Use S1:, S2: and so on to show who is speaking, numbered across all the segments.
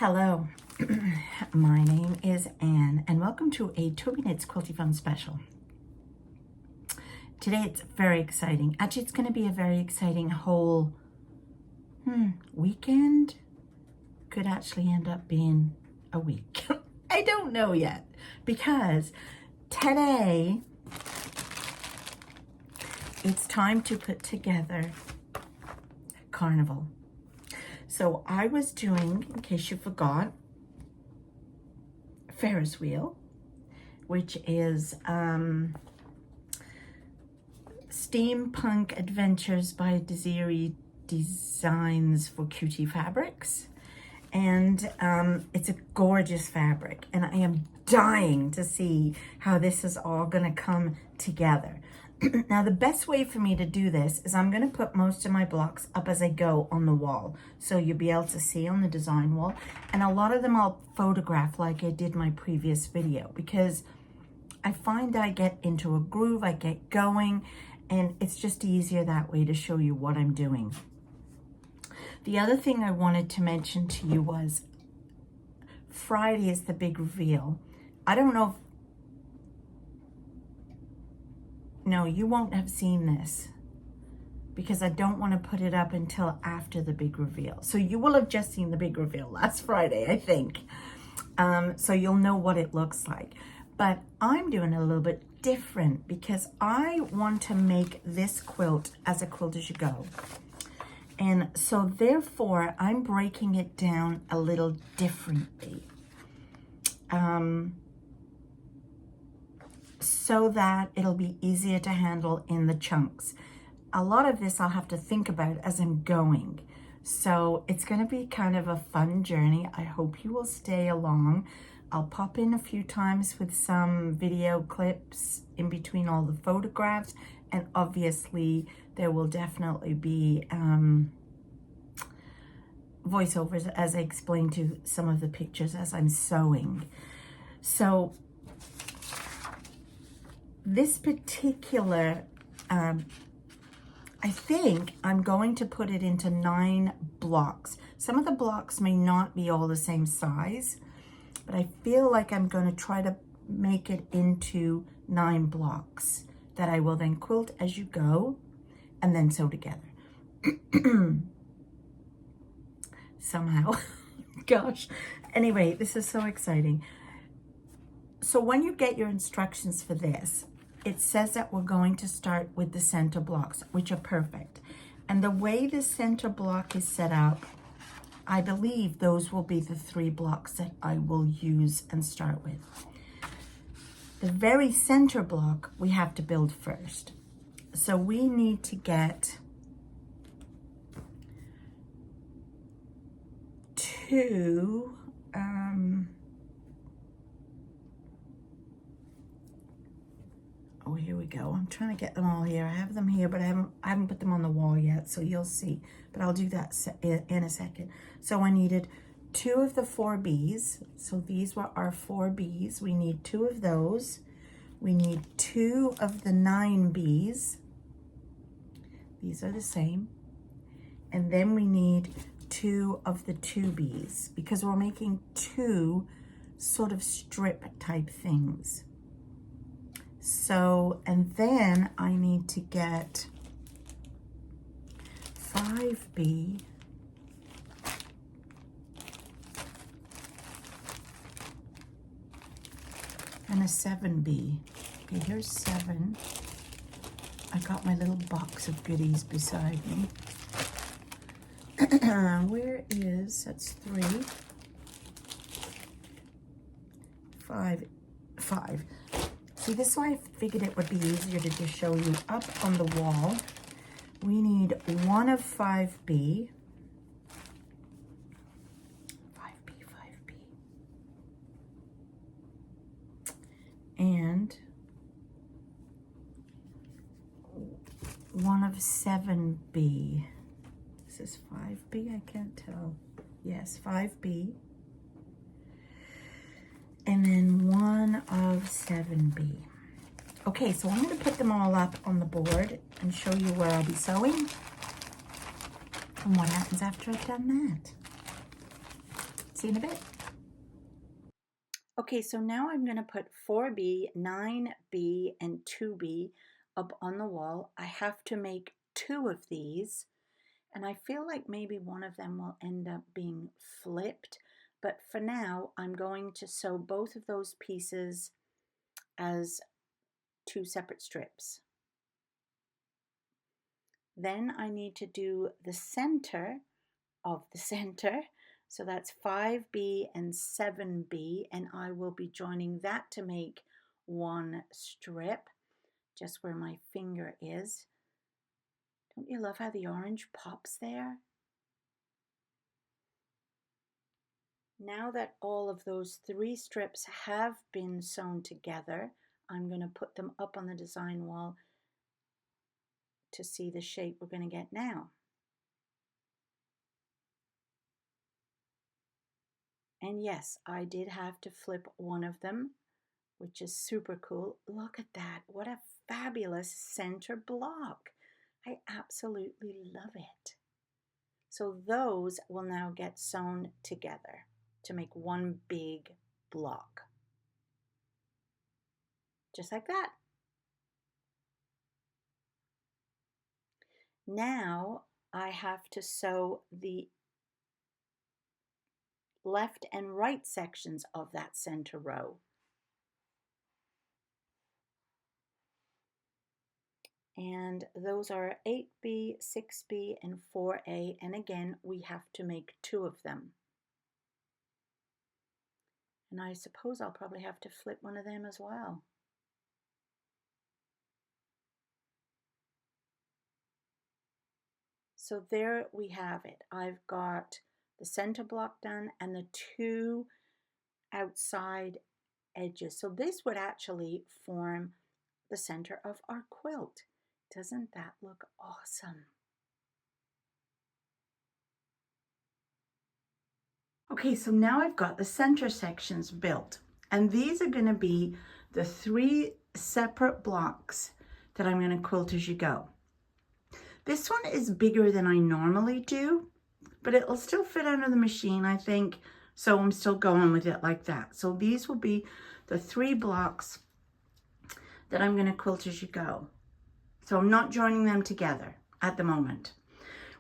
S1: Hello, my name is Anne and welcome to a Tobyknits Quilty Fun special. Today it's very exciting. Actually, it's going to be a very exciting whole weekend. Could actually end up being a week. I don't know yet because today it's time to put together Carnival. So I was doing, in case you forgot, Ferris wheel, which is Steampunk Adventures by Desiree Designs for Cutie Fabrics. And it's a gorgeous fabric, and I am dying to see how this is all gonna come together. Now, the best way for me to do this is I'm going to put most of my blocks up as I go on the wall. So you'll be able to see on the design wall. And a lot of them I'll photograph like I did my previous video, because I find I get into a groove, I get going, and it's just easier that way to show you what I'm doing. The other thing I wanted to mention to you was Friday is the big reveal. I don't know if no, you won't have seen this because I don't want to put it up until after the big reveal. So you will have just seen the big reveal last Friday, I think. So you'll know what it looks like. But I'm doing it a little bit different because I want to make this quilt as a quilt as you go. And so therefore, I'm breaking it down a little differently. So that it'll be easier to handle in the chunks. A lot of this I'll have to think about as I'm going. So it's going to be kind of a fun journey. I hope you will stay along. I'll pop in a few times with some video clips in between all the photographs. And obviously there will definitely be voiceovers as I explain to some of the pictures as I'm sewing. So this particular, I think I'm going to put it into 9 blocks. Some of the blocks may not be all the same size, but I feel like I'm going to try to make it into 9 blocks that I will then quilt as you go and then sew together. Somehow. Gosh. Anyway, this is so exciting. So when you get your instructions for this, it says that we're going to start with the center blocks, which are perfect. And the way the center block is set up, I believe those will be the 3 blocks that I will use and start with. The very center block we have to build first. So we need to get 2, oh, here we go. I'm trying to get them all here. I have them here, but I haven't put them on the wall yet, so you'll see. But I'll do that in a second. So I needed 2 of the 4 Bs. So these were our 4 Bs. We need 2 of those. We need 2 of the 9 Bs. These are the same. And then we need 2 of the 2 Bs because we're making 2 sort of strip type things. So, and then I need to get 5B and a 7B. Okay, here's 7. I got my little box of goodies beside me. Where is, that's 3, 5. See, this is why I figured it would be easier to just show you up on the wall. We need 1 of 5B. 5B. And 1 of 7B. Is this 5B? I can't tell. Yes, 5B. And then 1 of 7B. Okay, so I'm going to put them all up on the board and show you where I'll be sewing and what happens after I've done that. See you in a bit. Okay, so now I'm going to put 4B, 9B, and 2B up on the wall. I have to make 2 of these, and I feel like maybe one of them will end up being flipped, but for now I'm going to sew both of those pieces as 2 separate strips. Then I need to do the center of the center. So that's 5B and 7B, and I will be joining that to make 1 strip, just where my finger is. Don't you love how the orange pops there? Now that all of those 3 strips have been sewn together, I'm going to put them up on the design wall to see the shape we're going to get now. And yes, I did have to flip one of them, which is super cool. Look at that. What a fabulous center block. I absolutely love it. So those will now get sewn together to make one big block. Just like that. Now I have to sew the left and right sections of that center row. And those are 8B, 6B, and 4A, and again we have to make 2 of them. And I suppose I'll probably have to flip one of them as well. So there we have it. I've got the center block done and the 2 outside edges. So this would actually form the center of our quilt. Doesn't that look awesome? Okay, so now I've got the center sections built, and these are going to be the 3 separate blocks that I'm going to quilt as you go. This one is bigger than I normally do, but it'll still fit under the machine, I think, so I'm still going with it like that. So these will be the 3 blocks that I'm going to quilt as you go. So I'm not joining them together at the moment.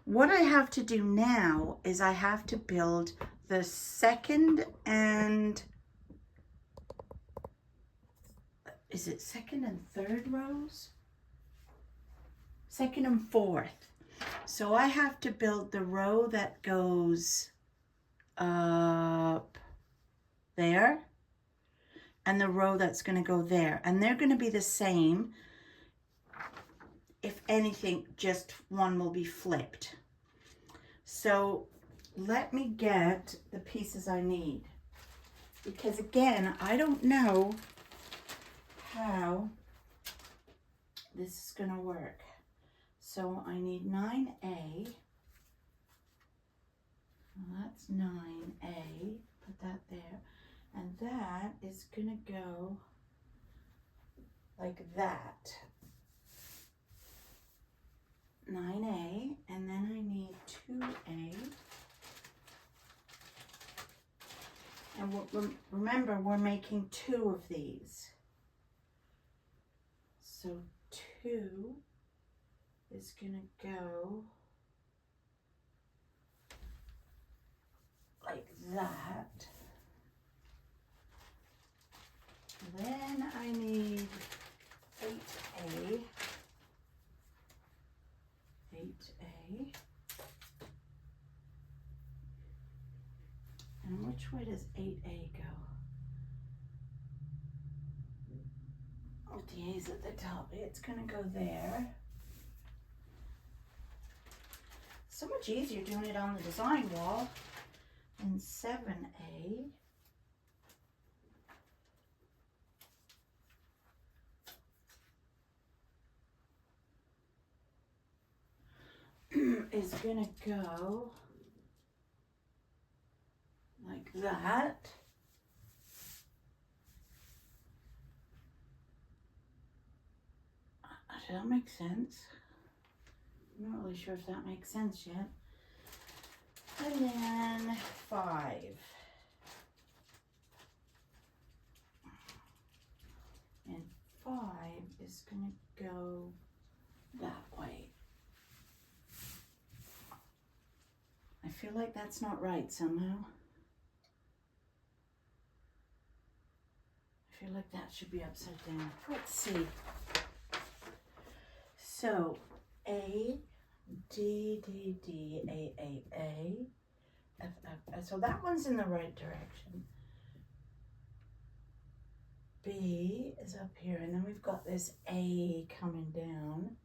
S1: What I have to do now is I have to build the second and, is it second and third rows? Second and fourth. So I have to build the row that goes up there and the row that's going to go there, and they're going to be the same. If anything, just one will be flipped. So let me get the pieces I need, because again, I don't know how this is going to work. So I need 9A. Well, that's 9A. Put that there. And that is going to go like that. 9A, and then I need 2A. And remember, we're making 2 of these. So 2 is going to go like that. Then I need 8A. 8A. And which way does 8A go? Oh, the A's at the top. It's going to go there. So much easier doing it on the design wall. And 7A. Is going to go like that. Does that make sense? I'm not really sure if that makes sense yet. And then 5. 5 is going to go that way. I feel like that's not right somehow. I feel like that should be upside down. Let's see. So A, D, D, D, A, F, F. So that one's in the right direction. B is up here, and then we've got this A coming down.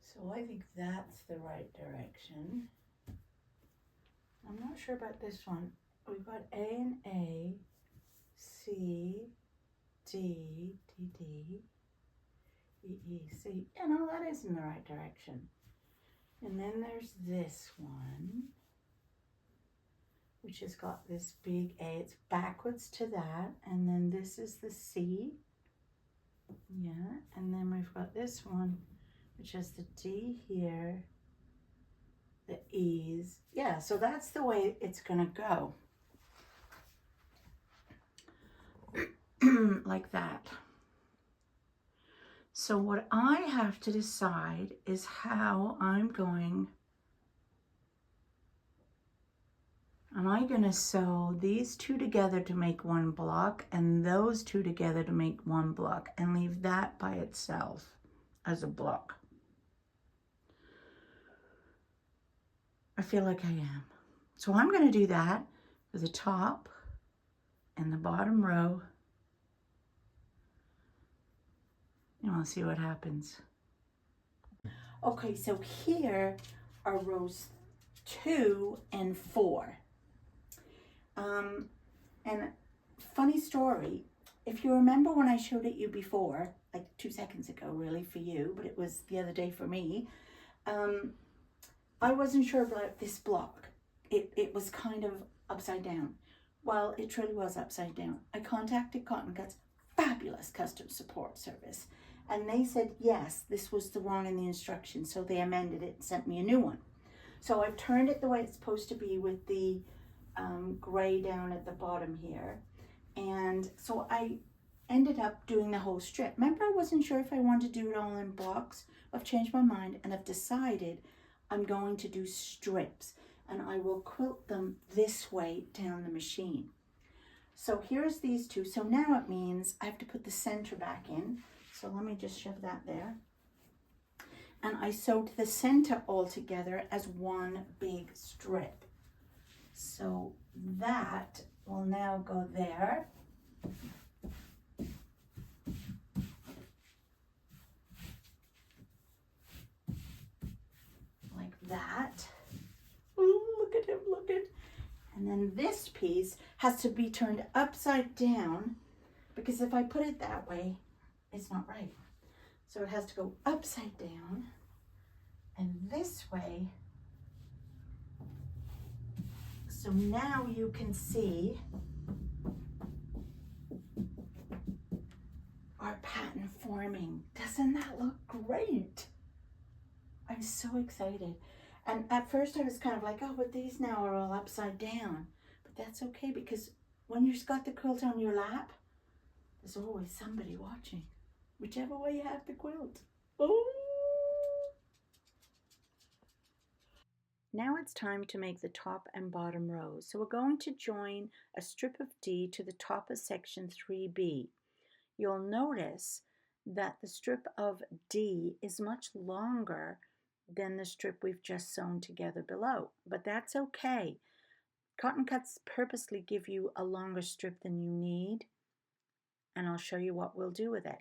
S1: So I think that's the right direction. I'm not sure about this one. We've got A and A, C, D, D, D, E, E, C. Yeah, no, that is in the right direction. And then there's this one, which has got this big A. It's backwards to that. And then this is the C. Yeah. And then we've got this one, which has the D here, the E's. Yeah, so that's the way it's going to go. Like that. So what I have to decide is how I'm going. Am I going to sew these two together to make one block and those two together to make one block and leave that by itself as a block? I feel like I am. So I'm going to do that for the top and the bottom row. And we'll see what happens. Okay, so here are rows 2 and 4. And funny story, if you remember when I showed it you before, like 2 seconds ago really for you, but it was the other day for me, I wasn't sure about this block. It was kind of upside down. Well, it truly was upside down. I contacted Cotton Cuts, fabulous custom support service, and they said, yes, this was the wrong in the instructions, so they amended it and sent me a new one. So I've turned it the way it's supposed to be with the gray down at the bottom here. And so I ended up doing the whole strip. Remember, I wasn't sure if I wanted to do it all in blocks. I've changed my mind and I've decided I'm going to do strips, and I will quilt them this way down the machine. So here's these two. So now it means I have to put the center back in. So let me just shove that there. And I sewed the center all together as one big strip. So that will now go there. Like that. Ooh, look at him, look at. And then this piece has to be turned upside down, because if I put it that way, it's not right. So it has to go upside down and this way. So now you can see our pattern forming. Doesn't that look great? I'm so excited. And at first I was kind of like, oh, but these now are all upside down. But that's okay, because when you've got the quilt on your lap, there's always somebody watching, whichever way you have the quilt. Oh! Now it's time to make the top and bottom rows. So we're going to join a strip of D to the top of section 3B. You'll notice that the strip of D is much longer than the strip we've just sewn together below, but that's okay. Cotton Cuts purposely give you a longer strip than you need, and I'll show you what we'll do with it.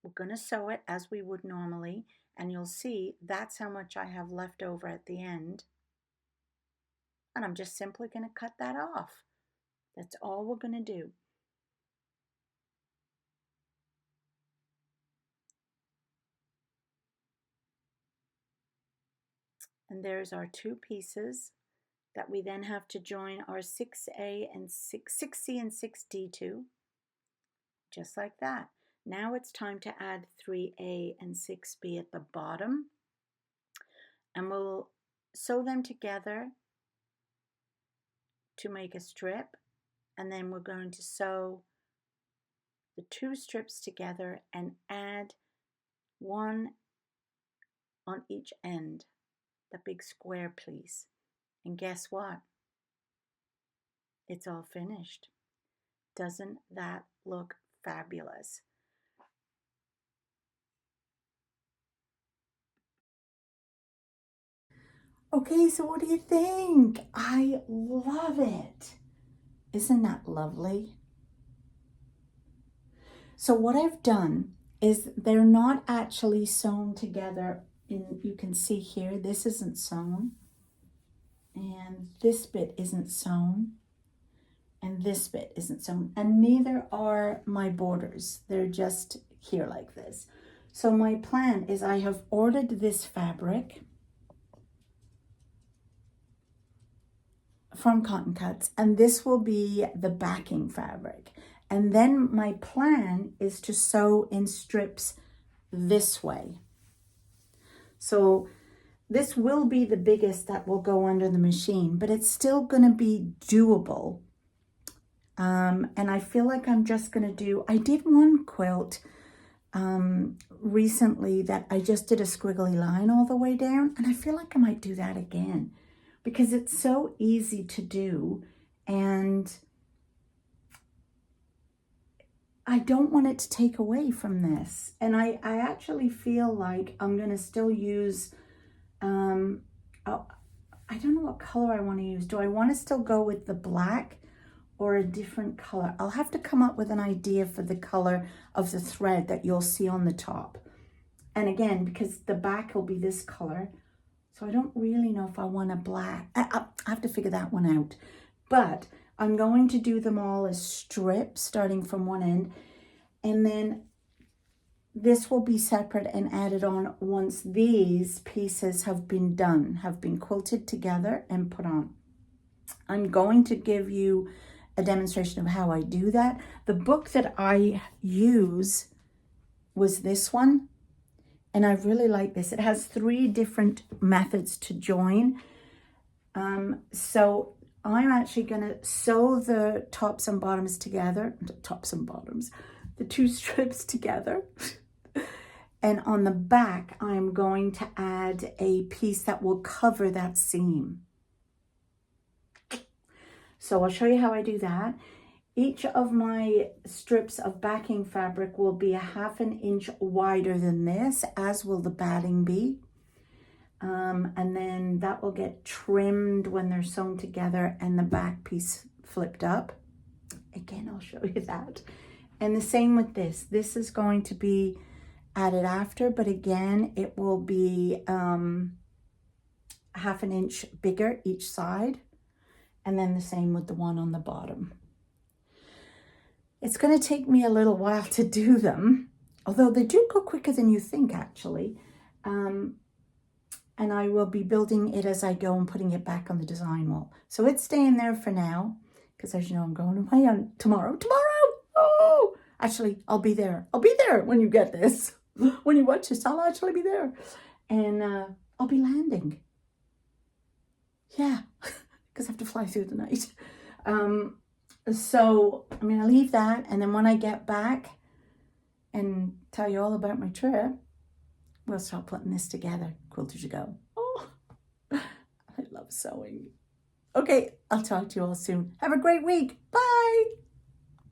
S1: We're going to sew it as we would normally, and you'll see that's how much I have left over at the end. And I'm just simply going to cut that off. That's all we're going to do. And there's our two pieces that we then have to join our 6A and 6C and 6D to, just like that. Now it's time to add 3A and 6B at the bottom, and we'll sew them together to make a strip, and then we're going to sew the two strips together and add one on each end, the big square piece. And guess what? It's all finished. Doesn't that look fabulous? Okay, so what do you think? I love it. Isn't that lovely? So what I've done is they're not actually sewn together. You can see here, this isn't sewn, and this bit isn't sewn, and this bit isn't sewn, and neither are my borders. They're just here like this. So my plan is I have ordered this fabric from Cotton Cuts, and this will be the backing fabric. And then my plan is to sew in strips this way. So this will be the biggest that will go under the machine, but it's still going to be doable. And I feel like I'm just going to do, I did one quilt recently that I just did a squiggly line all the way down, and I feel like I might do that again because it's so easy to do, and I don't want it to take away from this. And I actually feel like I'm going to still use, I don't know what color I want to use. Do I want to still go with the black or a different color? I'll have to come up with an idea for the color of the thread that you'll see on the top. And again, because the back will be this color, so I don't really know if I want a black. I have to figure that one out. But I'm going to do them all as strips starting from one end, and then this will be separate and added on once these pieces have been done, have been quilted together and put on. I'm going to give you a demonstration of how I do that. The book that I use was this one, and I really like this. It has 3 different methods to join. So I'm actually going to sew the tops and bottoms together, the 2 strips together. And on the back, I'm going to add a piece that will cover that seam. So I'll show you how I do that. Each of my strips of backing fabric will be 1/2 inch wider than this, as will the batting be. And then that will get trimmed when they're sewn together and the back piece flipped up. Again, I'll show you that. And the same with this. This is going to be added after, but again, it will be 1/2 inch bigger each side. And then the same with the one on the bottom. It's going to take me a little while to do them, although they do go quicker than you think, actually. And I will be building it as I go and putting it back on the design wall. So it's staying there for now, because as you know, I'm going away on tomorrow. Oh, actually, I'll be there. I'll be there when you get this. When you watch this, I'll actually be there. And I'll be landing. Yeah, because I have to fly through the night. So I'm going to leave that. And then when I get back and tell you all about my trip, we'll start putting this together. Quilters you go. Oh, I love sewing. Okay, I'll talk to you all soon. Have a great week. Bye.